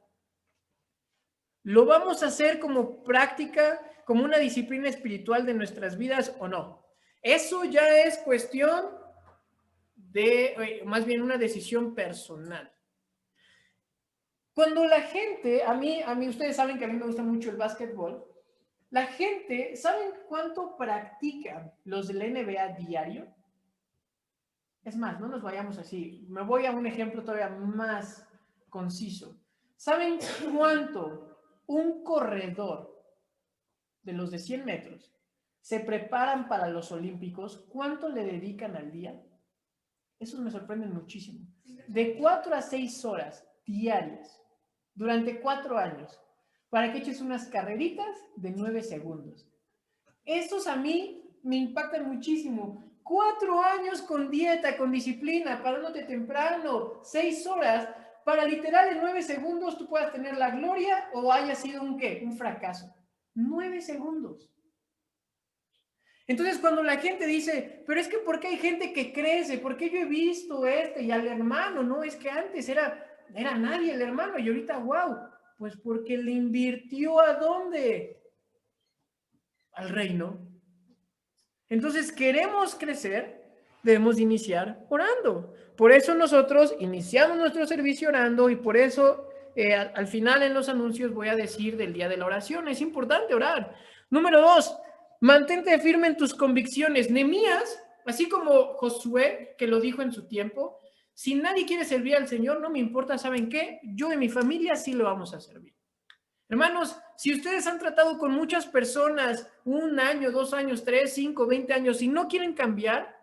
Speaker 1: ¿Lo vamos a hacer como práctica, como una disciplina espiritual de nuestras vidas o no? Eso ya es cuestión de, más bien una decisión personal. Cuando la gente, a mí ustedes saben que a mí me gusta mucho el básquetbol, la gente, ¿saben cuánto practican los del NBA diario? Es más, no nos vayamos así, me voy a un ejemplo todavía más conciso. ¿Saben cuánto un corredor de los de 100 metros se preparan para los Olímpicos, ¿cuánto le dedican al día? Esos me sorprenden muchísimo. De 4 a 6 horas diarias, durante 4 años, para que eches unas carreritas de 9 segundos. Estos a mí me impactan muchísimo. 4 años con dieta, con disciplina, parándote temprano, 6 horas, para literal en 9 segundos tú puedas tener la gloria o haya sido un ¿qué? Un fracaso. 9 segundos. Entonces, cuando la gente dice, pero es que ¿por qué hay gente que crece? ¿Por qué yo he visto y al hermano? No, es que antes era nadie el hermano y ahorita, wow, pues porque le invirtió ¿a dónde? Al reino. Entonces, queremos crecer, debemos iniciar orando. Por eso nosotros iniciamos nuestro servicio orando y por eso al final en los anuncios voy a decir del día de la oración. Es importante orar. Número 2, mantente firme en tus convicciones. Nehemías, así como Josué, que lo dijo en su tiempo, si nadie quiere servir al Señor, no me importa, ¿saben qué? Yo y mi familia sí lo vamos a servir. Hermanos, si ustedes han tratado con muchas personas 1 año, 2 años, 3, 5, 20 años y no quieren cambiar,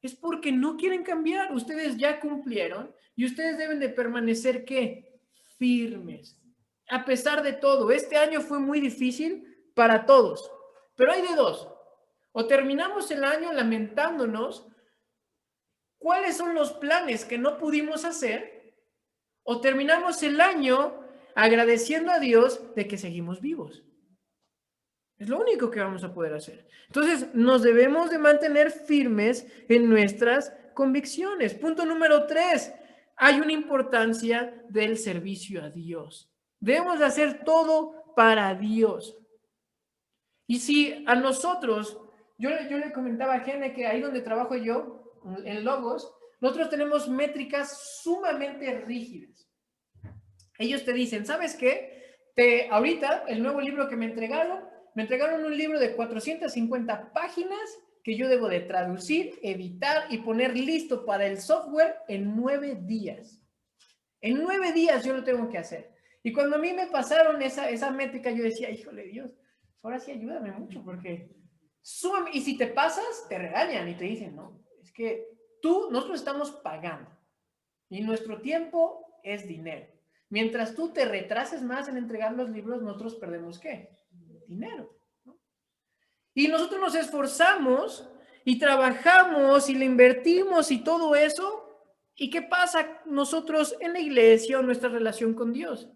Speaker 1: es porque no quieren cambiar. Ustedes ya cumplieron y ustedes deben de permanecer, ¿qué? Firmes. A pesar de todo, este año fue muy difícil para todos, pero hay de dos. O terminamos el año lamentándonos cuáles son los planes que no pudimos hacer, o terminamos el año agradeciendo a Dios de que seguimos vivos. Es lo único que vamos a poder hacer. Entonces, nos debemos de mantener firmes en nuestras convicciones. Punto número 3, hay una importancia del servicio a Dios. Debemos de hacer todo para Dios. Y si a nosotros, yo le comentaba a Gene que ahí donde trabajo yo, en Logos, nosotros tenemos métricas sumamente rígidas. Ellos te dicen, ¿sabes qué? Ahorita, el nuevo libro que me entregaron un libro de 450 páginas que yo debo de traducir, editar y poner listo para el software en 9 días. En 9 días yo lo tengo que hacer. Y cuando a mí me pasaron esa métrica, yo decía, híjole Dios, ahora sí ayúdame mucho porque súbame. Y si te pasas, te regañan y te dicen, no, es que nosotros estamos pagando y nuestro tiempo es dinero. Mientras tú te retrases más en entregar los libros, nosotros perdemos ¿qué? Dinero, ¿no? Y nosotros nos esforzamos y trabajamos y le invertimos y todo eso. ¿Y qué pasa nosotros en la iglesia o nuestra relación con Dios?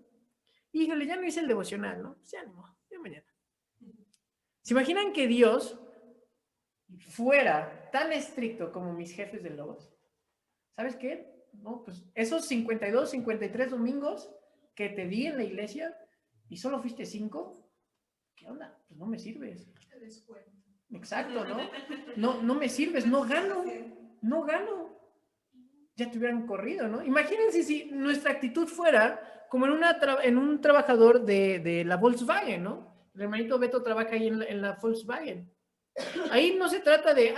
Speaker 1: Híjole, ya no hice el devocional, ¿no? Se animó, ya mañana. ¿Se imaginan que Dios fuera tan estricto como mis jefes de Logos? ¿Sabes qué? No, pues esos 52, 53 domingos que te di en la iglesia y solo fuiste 5, ¿qué onda? Pues no me sirves. Exacto, ¿no? No me sirves, no gano. Ya te hubieran corrido, ¿no? Imagínense si nuestra actitud fuera como en un trabajador de la Volkswagen, ¿no? El hermanito Beto trabaja ahí en la Volkswagen. Ahí no se trata de,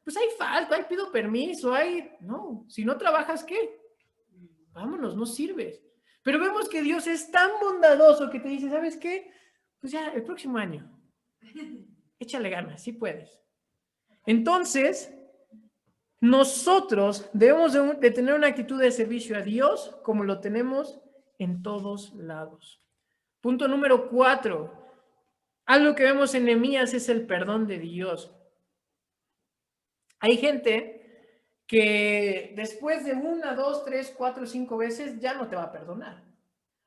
Speaker 1: pues hay falta, ahí pido permiso, no, si no trabajas, ¿qué? Vámonos, no sirves. Pero vemos que Dios es tan bondadoso que te dice, ¿sabes qué? Pues ya, el próximo año, échale ganas, sí puedes. Entonces, nosotros debemos de tener una actitud de servicio a Dios como lo tenemos en todos lados. Punto número 4. Algo que vemos en Nehemías es el perdón de Dios. Hay gente que después de 1, 2, 3, 4, 5 veces ya no te va a perdonar.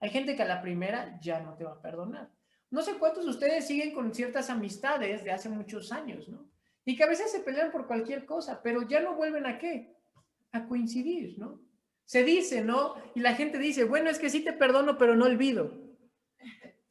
Speaker 1: Hay gente que a la primera ya no te va a perdonar. No sé cuántos de ustedes siguen con ciertas amistades de hace muchos años, ¿no? Y que a veces se pelean por cualquier cosa, pero ya no vuelven ¿a qué? A coincidir, ¿no? Se dice, ¿no? Y la gente dice, bueno, es que sí te perdono, pero no olvido.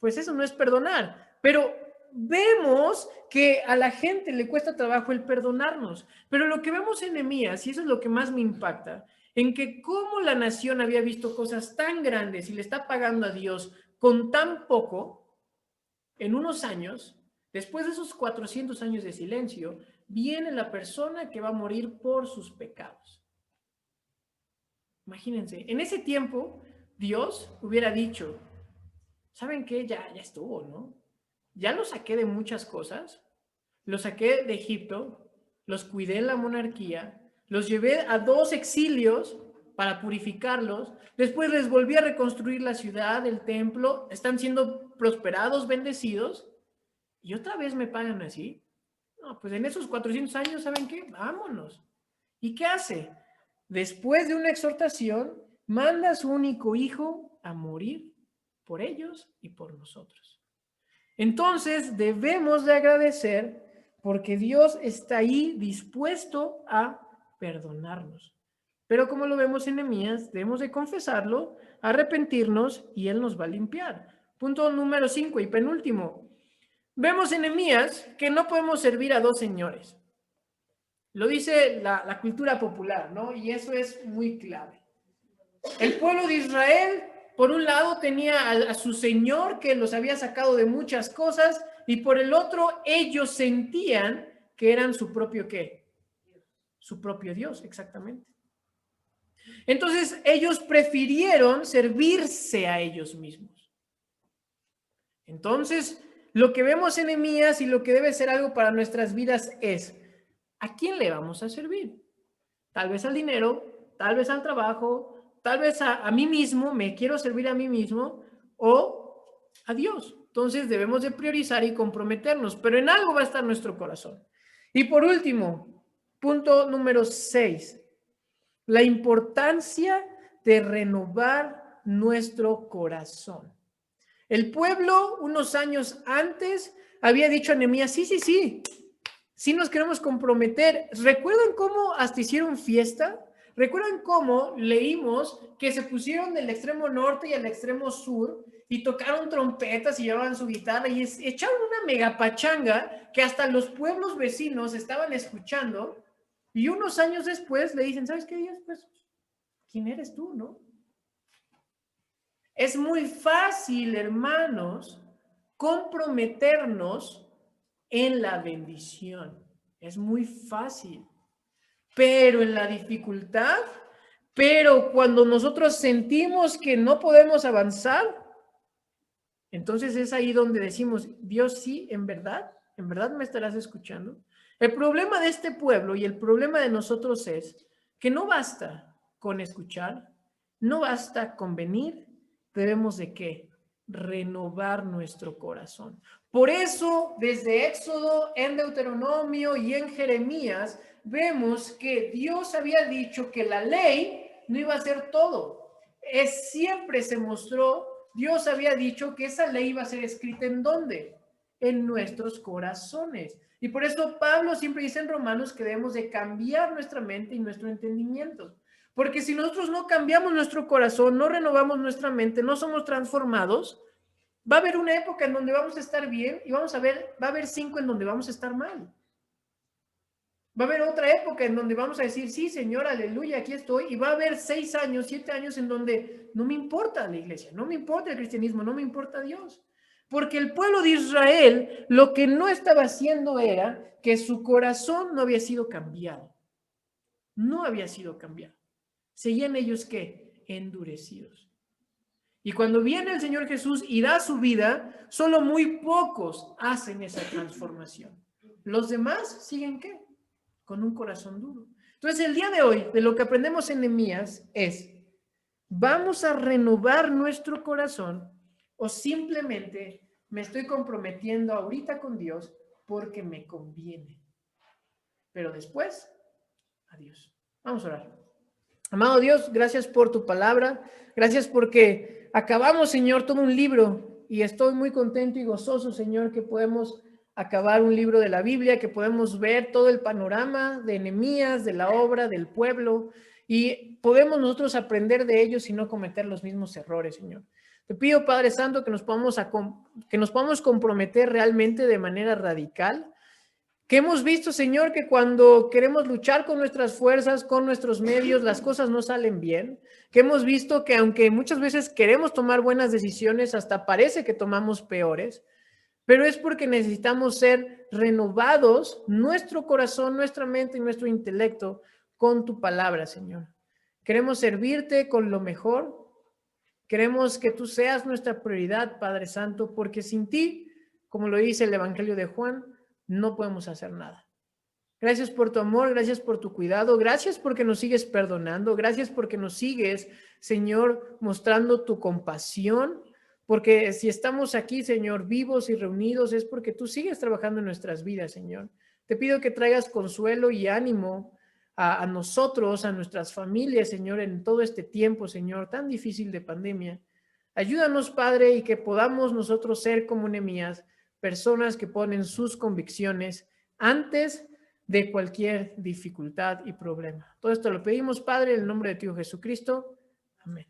Speaker 1: Pues eso no es perdonar, pero vemos que a la gente le cuesta trabajo el perdonarnos, pero lo que vemos en Nehemías, y eso es lo que más me impacta, en que cómo la nación había visto cosas tan grandes y le está pagando a Dios con tan poco, en unos años, después de esos 400 años de silencio, viene la persona que va a morir por sus pecados. Imagínense, en ese tiempo, Dios hubiera dicho, ¿saben qué? Ya estuvo, ¿no? Ya lo saqué de muchas cosas. los saqué de Egipto, los cuidé en la monarquía, los llevé a 2 exilios para purificarlos, después les volví a reconstruir la ciudad, el templo, están siendo prosperados, bendecidos, y otra vez me pagan así. No, pues en esos 400 años, ¿saben qué? Vámonos. ¿Y qué hace? Después de una exhortación, manda a su único hijo a morir por ellos y por nosotros. Entonces debemos de agradecer porque Dios está ahí dispuesto a perdonarnos. Pero como lo vemos en Nehemías, debemos de confesarlo, arrepentirnos y Él nos va a limpiar. Punto número 5 y penúltimo. Vemos en Nehemías que no podemos servir a 2 señores. Lo dice la cultura popular, ¿no? Y eso es muy clave. El pueblo de Israel, por un lado, tenía a su Señor que los había sacado de muchas cosas, y por el otro, ellos sentían que eran su propio ¿qué? Su propio Dios, exactamente. Entonces, ellos prefirieron servirse a ellos mismos. Entonces, lo que vemos en Nehemías y lo que debe ser algo para nuestras vidas es, ¿a quién le vamos a servir? Tal vez al dinero, tal vez al trabajo, tal vez a mí mismo, me quiero servir a mí mismo, o a Dios. Entonces debemos de priorizar y comprometernos, pero en algo va a estar nuestro corazón. Y por último, punto número 6, la importancia de renovar nuestro corazón. El pueblo, unos años antes, había dicho a Nehemías, sí nos queremos comprometer. ¿Recuerdan cómo hasta hicieron fiesta? ¿Recuerdan cómo leímos que se pusieron del extremo norte y al extremo sur y tocaron trompetas y llevaban su guitarra y echaron una mega pachanga que hasta los pueblos vecinos estaban escuchando? Y unos años después le dicen, ¿sabes qué? Pues, ¿quién eres tú, no? Es muy fácil, hermanos, comprometernos en la bendición. Es muy fácil. Pero en la dificultad, pero cuando nosotros sentimos que no podemos avanzar, entonces es ahí donde decimos, Dios, sí, en verdad me estarás escuchando. El problema de este pueblo y el problema de nosotros es que no basta con escuchar, no basta con venir, debemos de ¿qué? Renovar nuestro corazón. Por eso, desde Éxodo, en Deuteronomio y en Jeremías, vemos que Dios había dicho que la ley no iba a ser todo. Siempre se mostró, Dios había dicho que esa ley iba a ser escrita ¿en dónde? En nuestros corazones. Y por eso Pablo siempre dice en Romanos que debemos de cambiar nuestra mente y nuestro entendimiento. Porque si nosotros no cambiamos nuestro corazón, no renovamos nuestra mente, no somos transformados, va a haber una época en donde vamos a estar bien y va a haber 5 en donde vamos a estar mal. Va a haber otra época en donde vamos a decir, sí, Señor, aleluya, aquí estoy. Y va a haber 6 años, 7 años en donde no me importa la iglesia, no me importa el cristianismo, no me importa Dios. Porque el pueblo de Israel lo que no estaba haciendo era que su corazón no había sido cambiado. No había sido cambiado. Seguían ellos ¿qué? Endurecidos. Y cuando viene el Señor Jesús y da su vida, solo muy pocos hacen esa transformación. Los demás siguen ¿qué? Con un corazón duro. Entonces el día de hoy, de lo que aprendemos en Nehemías es, ¿vamos a renovar nuestro corazón o simplemente me estoy comprometiendo ahorita con Dios porque me conviene? Pero después, adiós. Vamos a orar. Amado Dios, gracias por tu palabra. Gracias porque acabamos, Señor, todo un libro y estoy muy contento y gozoso, Señor, que podemos acabar un libro de la Biblia, que podemos ver todo el panorama de Nehemías, de la obra, del pueblo, y podemos nosotros aprender de ellos y no cometer los mismos errores, Señor. Te pido, Padre Santo, que nos podamos comprometer realmente de manera radical, que hemos visto, Señor, que cuando queremos luchar con nuestras fuerzas, con nuestros medios, las cosas no salen bien, que hemos visto que aunque muchas veces queremos tomar buenas decisiones, hasta parece que tomamos peores, pero es porque necesitamos ser renovados nuestro corazón, nuestra mente y nuestro intelecto con tu palabra, Señor. Queremos servirte con lo mejor. Queremos que tú seas nuestra prioridad, Padre Santo, porque sin ti, como lo dice el Evangelio de Juan, no podemos hacer nada. Gracias por tu amor, gracias por tu cuidado, gracias porque nos sigues perdonando, gracias porque nos sigues, Señor, mostrando tu compasión, porque si estamos aquí, Señor, vivos y reunidos, es porque tú sigues trabajando en nuestras vidas, Señor. Te pido que traigas consuelo y ánimo a nosotros, a nuestras familias, Señor, en todo este tiempo, Señor, tan difícil de pandemia. Ayúdanos, Padre, y que podamos nosotros ser como Nehemías, personas que ponen sus convicciones antes de cualquier dificultad y problema. Todo esto lo pedimos, Padre, en el nombre de tu Hijo Jesucristo. Amén.